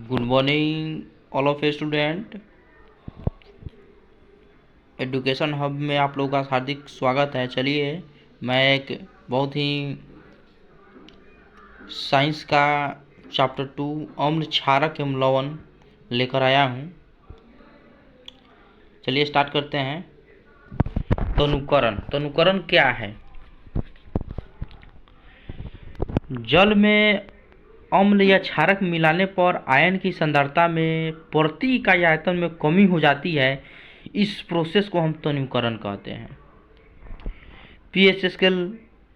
Good morning all of student. Education hub में आप लोगों का हार्दिक स्वागत है। चलिए, मैं एक बहुत ही साइंस का चैप्टर 2 अम्ल क्षारक एवं लवण लेकर आया हूँ। चलिए स्टार्ट करते हैं। तनुकरण क्या है? जल में अम्ल या क्षारक मिलाने पर आयन की सांद्रता में प्रति इकाई आयतन में कमी हो जाती है। इस प्रोसेस को हम तनुकरण कहते हैं। पीएच स्केल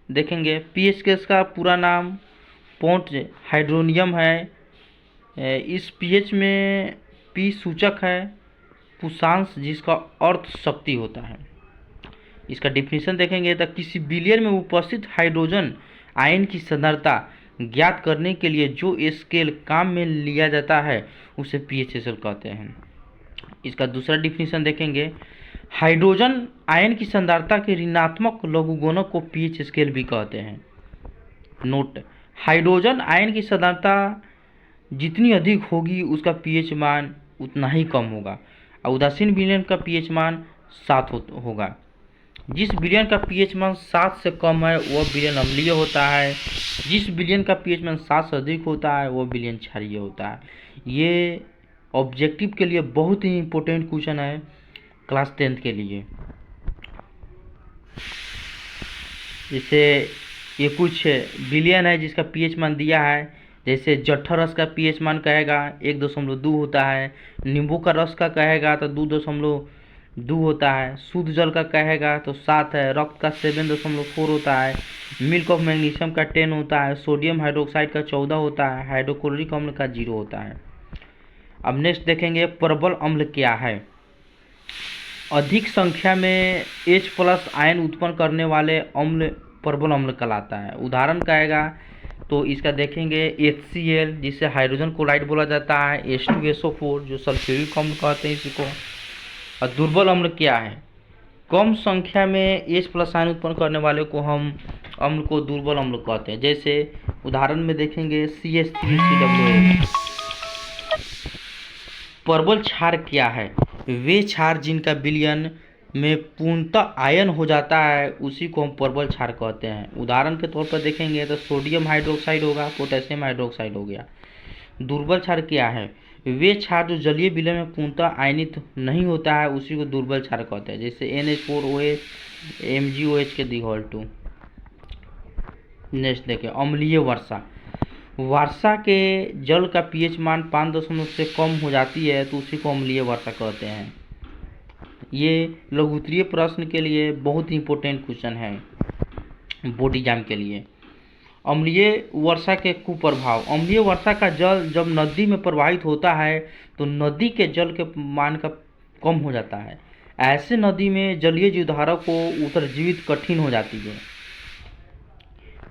देखेंगे। पीएच स्केल का पूरा नाम पॉन्ट हाइड्रोनियम है। इस पीएच में पी सूचक है पुषांश, जिसका अर्थ शक्ति होता है। इसका डिफिनीशन देखेंगे तो किसी बिलियन में उपस्थित हाइड्रोजन आयन की सांद्रता ज्ञात करने के लिए जो स्केल काम में लिया जाता है उसे पीएच स्केल कहते हैं। इसका दूसरा डिफिनीशन देखेंगे। हाइड्रोजन आयन की सांद्रता के ऋणात्मक लघुगुणक को पीएच स्केल भी कहते हैं। नोट: हाइड्रोजन आयन की सांद्रता जितनी अधिक होगी उसका पीएच मान उतना ही कम होगा और उदासीन विलयन का पीएच मान 7 होगा। जिस विलयन का पीएच मान 7 से कम है वह विलयन अम्लीय होता है। जिस विलयन का पीएच मान 7 से अधिक होता है वह विलयन क्षारीय होता है। ये ऑब्जेक्टिव के लिए बहुत ही इम्पोर्टेंट क्वेश्चन है क्लास 10th के लिए। जैसे ये कुछ विलयन है जिसका पीएच मान दिया है। जैसे जठर रस का पीएच मान कहेगा 1.2 होता है। नींबू का रस का कहेगा तो 2.2 होता है। शुद्ध जल का कहेगा तो 7 है। रक्त का 7.4 होता है। मिल्क ऑफ मैग्नीशियम का 10 होता है। सोडियम हाइड्रोक्साइड का 14 होता है। हाइड्रोक्लोरिक अम्ल का 0 होता है। अब नेक्स्ट देखेंगे प्रबल अम्ल क्या है। अधिक संख्या में H+ आयन उत्पन्न करने वाले अम्ल प्रबल अम्ल कहलाता है। उदाहरण कहेगा तो इसका देखेंगे HCl, जिसे हाइड्रोजन क्लोराइड बोला जाता है। H2SO4 जो सल्फ्यूरिक अम्ल कहते हैं इसी को। और दुर्बल अम्ल क्या है? कम संख्या में H+ आयन उत्पन्न करने वाले को हम अम्ल को दुर्बल अम्ल कहते हैं। जैसे उदाहरण में देखेंगे CH3COOH। प्रबल क्षार क्या है? वे क्षार जिनका विलयन में पूर्णतः आयन हो जाता है उसी को हम प्रबल क्षार कहते हैं। उदाहरण के तौर पर देखेंगे तो सोडियम हाइड्रोक्साइड होगा, पोटेशियम हाइड्रोक्साइड हो गया। दुर्बल क्षार क्या है? वे क्षार जो जलीय विलयन में पूर्णतः आयनित नहीं होता है उसी को दुर्बल क्षार कहते हैं। जैसे NH4OH MgOH के दिहल टू। नेक्स्ट देखें अम्लीय वर्षा। वर्षा के जल का पीएच मान 5 से कम हो जाती है तो उसी को अम्लीय वर्षा कहते हैं। ये लघुत्तरीय प्रश्न के लिए बहुत ही इंपॉर्टेंट क्वेश्चन है बोर्ड एग्जाम के लिए। अम्लीय वर्षा के कुप्रभाव। अम्लीय वर्षा का जल जब नदी में प्रवाहित होता है तो नदी के जल के मान का कम हो जाता है। ऐसे नदी में जलीय जीवधारा को उत्तरजीवित कठिन हो जाती है।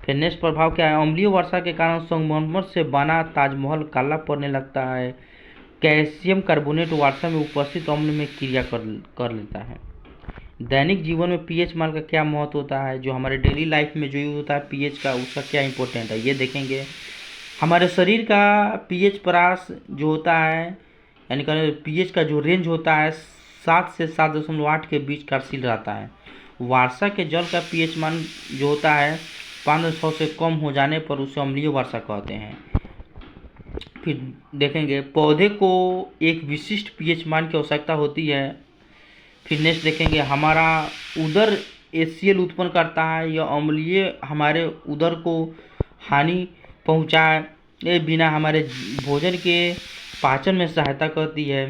फिर नेक्स्ट प्रभाव क्या है? अम्लीय वर्षा के कारण संगमरमर से बना ताजमहल काला पड़ने लगता है। कैल्शियम कार्बोनेट वर्षा में उपस्थित अम्ल में क्रिया कर लेता है। दैनिक जीवन में पीएच मान का क्या महत्व होता है? जो हमारे डेली लाइफ में जो यूज होता है पीएच का, उसका क्या इंपॉर्टेंट है ये देखेंगे। हमारे शरीर का पीएच परास जो होता है, यानी कि पीएच का जो रेंज होता है 7 से 7.8 के बीच कार्यशील रहता है। वर्षा के जल का पीएच मान जो होता है 500 से कम हो जाने पर उसे अम्लीय वर्षा कहते हैं। फिर देखेंगे पौधे को एक विशिष्ट पीएच मान की आवश्यकता होती है। फिर नेक्स्ट देखेंगे हमारा उदर HCl उत्पन्न करता है। यह अम्लीय हमारे उदर को हानि पहुँचाए बिना हमारे भोजन के पाचन में सहायता करती है।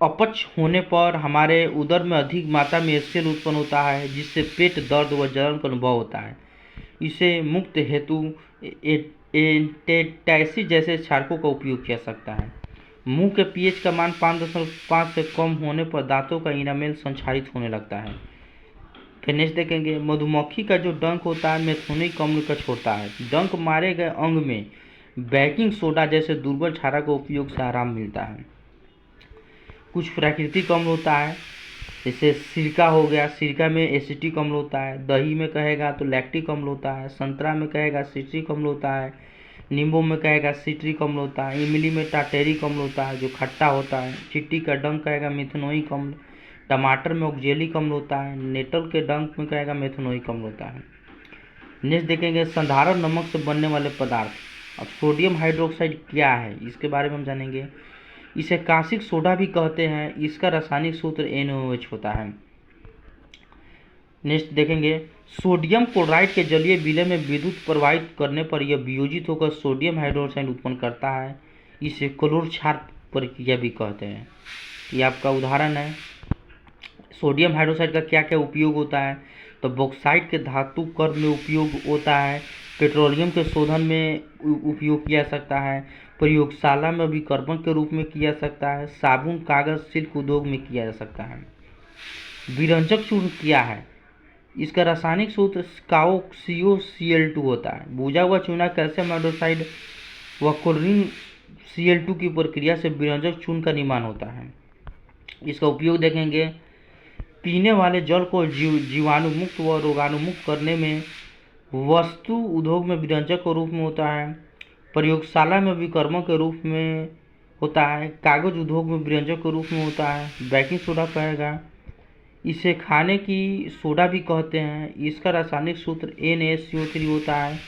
अपच होने पर हमारे उदर में अधिक मात्रा में HCl उत्पन्न होता है जिससे पेट दर्द व जलन का अनुभव होता है। इसे मुक्त हेतु एंटीटाइसिस जैसे क्षारकों का उपयोग किया सकता है। मुंह के पीएच का मान 5.5 से कम होने पर दांतों का इनामेल संक्षारित होने लगता है। फिर नेक्स्ट देखेंगे मधुमक्खी का जो डंक होता है मेथोनिक अम्ल का छोड़ता है। डंक मारे गए अंग में बेकिंग सोडा जैसे दुर्बल क्षार का उपयोग से आराम मिलता है। कुछ प्राकृतिक अम्ल होता है जैसे सिरका हो गया, सिरका में एसिटिक अम्ल होता है। दही में कहेगा तो लैक्टिक अम्ल होता है। संतरा में कहेगा सिट्रिक अम्ल होता है। नींबू में कहेगा सिट्रिक अम्ल होता है, इमली में टाटेरिक अम्ल होता है जो खट्टा होता है, चींटी का डंक कहेगा मेथनोइक अम्ल, टमाटर में ऑक्जेलिक अम्ल होता है, नेटल के डंक में कहेगा मेथनोइक अम्ल होता है। नेक्स्ट देखेंगे साधारण नमक से बनने वाले पदार्थ। अब सोडियम हाइड्रोक्साइड क्या है इसके बारे में हम जानेंगे। इसे कांसिक सोडा भी कहते हैं, इसका रासायनिक सूत्र NaOH होता है। नेक्स्ट देखेंगे सोडियम क्लोराइड के जलीय विलय में विद्युत प्रवाहित करने पर यह वियोजित होकर सोडियम हाइड्रोक्साइड उत्पन्न करता है, इसे क्लोर क्षार प्रक्रिया भी कहते हैं। ये आपका उदाहरण है। सोडियम हाइड्रोक्साइड का क्या क्या उपयोग होता है, तो बॉक्साइट के धातु कर्म में उपयोग होता है, पेट्रोलियम के शोधन में उपयोग किया जा सकता है, प्रयोगशाला में अभिकर्मक के रूप में किया जा सकता है, साबुन कागज सिल्क उद्योग में किया जा सकता है। विरंजक चूर्ण क्या है, इसका रासायनिक सूत्र CaCO Cl2 होता है। भुजा हुआ चूना कैल्शियम हाइड्रोक्साइड व क्लोरीन Cl2 की प्रक्रिया से विरंजक चूर्ण का निर्माण होता है। इसका उपयोग देखेंगे पीने वाले जल को जीवाणुमुक्त व रोगाणुमुक्त करने में, वस्तु उद्योग में विरंजक के रूप में होता है, प्रयोगशाला में विकर्मक के रूप में होता है, कागज उद्योग में विरंजक के रूप में होता है। बेकिंग सोडा कहेगा, इसे खाने की सोडा भी कहते हैं, इसका रासायनिक सूत्र NaCO3 होता है।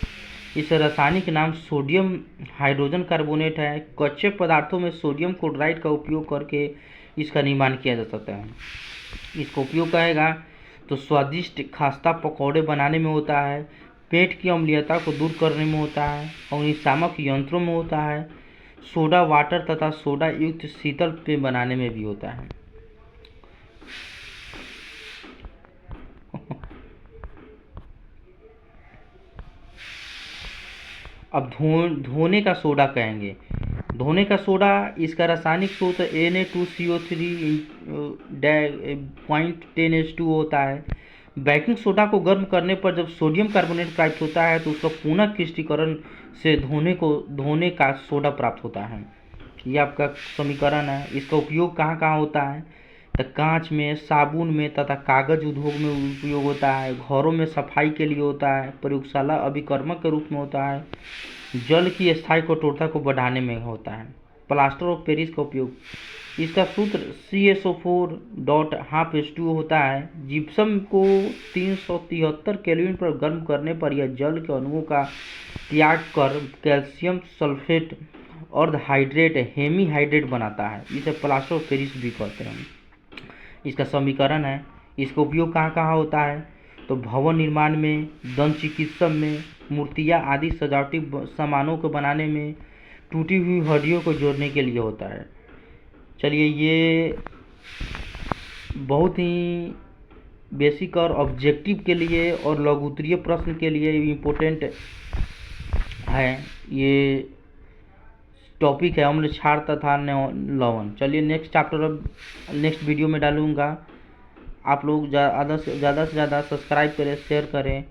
इसे रासायनिक नाम सोडियम हाइड्रोजन कार्बोनेट है। कच्चे पदार्थों में सोडियम क्लोराइड का उपयोग करके इसका निर्माण किया जा सकता है। इसका उपयोग कहेगा तो स्वादिष्ट खास्ता पकौड़े बनाने में होता है, पेट की अम्लीयता को दूर करने में होता है, अग्निशामक यंत्रों में होता है, सोडा वाटर तथा सोडा युक्त शीतल पेय बनाने में भी होता है। अब धोने का सोडा कहेंगे। धोने का सोडा, इसका रासायनिक सूत्र Na2CO3.10H2 होता है। बेकिंग सोडा को गर्म करने पर जब सोडियम कार्बोनेट प्राप्त होता है तो उसका पुनः क्रिस्टलीकरण से धोने का सोडा प्राप्त होता है। ये आपका समीकरण है। इसका उपयोग कहाँ कहाँ होता है, तो कांच में, साबुन में तथा कागज उद्योग में उपयोग होता है, घरों में सफाई के लिए होता है, प्रयोगशाला अभिकर्मक के रूप में होता है, जल की स्थायी कठोरता को बढ़ाने में होता है। प्लास्टर ऑफ पेरिस का उपयोग, इसका सूत्र CaSO4.12H2 होता है। जिप्सम को 373 केल्विन पर गर्म करने पर यह जल के अणुओं का त्याग कर कैल्शियम सल्फेट अर्धहाइड्रेट हेमीहाइड्रेट बनाता है, इसे प्लास्टर ऑफ पेरिस भी कहते हैं। इसका समीकरण है। इसका उपयोग कहाँ कहाँ होता है, तो भवन निर्माण में, दंत चिकित्सा में, मूर्तियाँ आदि सजावटी सामानों को बनाने में, टूटी हुई हड्डियों को जोड़ने के लिए होता है। चलिए, ये बहुत ही बेसिक और ऑब्जेक्टिव के लिए और लघुत्तरीय प्रश्न के लिए इम्पोर्टेंट है ये टॉपिक है, अम्ल क्षार तथा लवण। चलिए नेक्स्ट चैप्टर अब नेक्स्ट वीडियो में डालूंगा। आप लोग ज़्यादा से ज़्यादा सब्सक्राइब करें, शेयर करें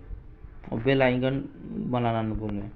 और बेल आइकन बनाना न भूलें।